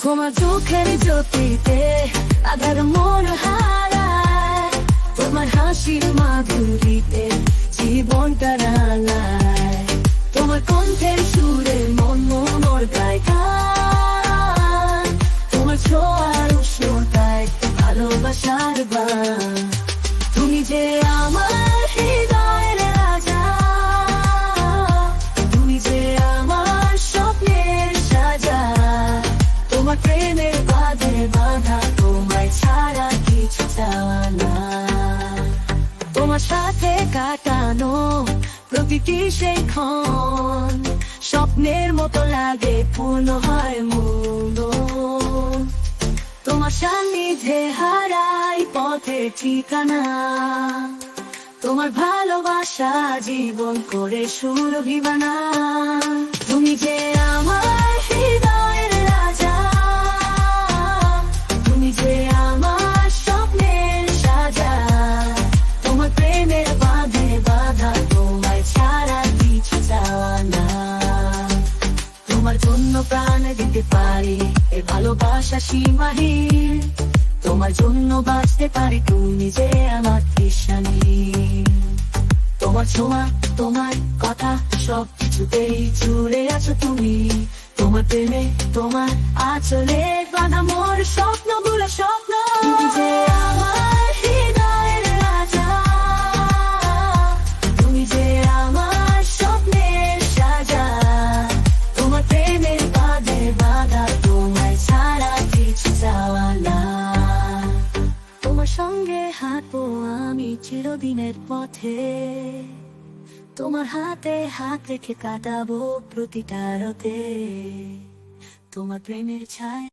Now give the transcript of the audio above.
তোমার চোখের জ্যোতিতে আধার মন হারায়, তোমার হাসির মাধুরীতে জীবনটা রাঙায়, তোমার কণ্ঠের সুরে মন মোর গায় গান, তোমার ছোঁয়ার উষ্ণতায় ভালোবাসার বান। তুমি যে আমার হৃদয়ের রাজা, তুমি যে আমার স্বপ্নের সাজা, তোমার প্রেমের বাঁধে বাঁধা, তোমায় ছাড়া কিছু চাওয়া না। তোমার সাথে কাটানো প্রতিটি সেই ক্ষণ স্বপ্নের মতো লাগে, পূর্ণ হয় মন। তোমার সান্নিধ্যে হারাই পথের ঠিকানা, তোমার ভালোবাসা জীবন করে সুরভিমানা। তুমি যে আমার হৃদয়ের রাজা, তুমি যে আমার স্বপ্নের সাজা, তোমার প্রেমের বাঁধে বাঁধা, তোমায় ছাড়া কিছু চাওয়া না। তোমার জন্য প্রাণ দিতে পারি, এ ভালোবাসা সীমাহীন, তোমার জন্য বাঁচতে পারি, তুমি যে আমার তৃষ্ণানি। তোমার ছোঁয়া, তোমার কথা, সব কিছুতেই জুড়ে আছো তুমি। তোমার প্রেমে, তোমার আঁচলে বাঁধা মোর স্বপ্নগুলো স্বপ্ন। তুমি যে আমার হৃদয়ের রাজা, তুমি যে আমার স্বপ্নের সাজা, তোমার প্রেমের বাঁধে বাঁধা, তোমায় ছাড়া কিছু চাওয়া না। তোমার সঙ্গে হাঁটবো আমি চিরদিনের পথে, তোমার হাতে হাত রেখে কাটাবো প্রতিটা রাতে, তোমার প্রেমের ছায়া।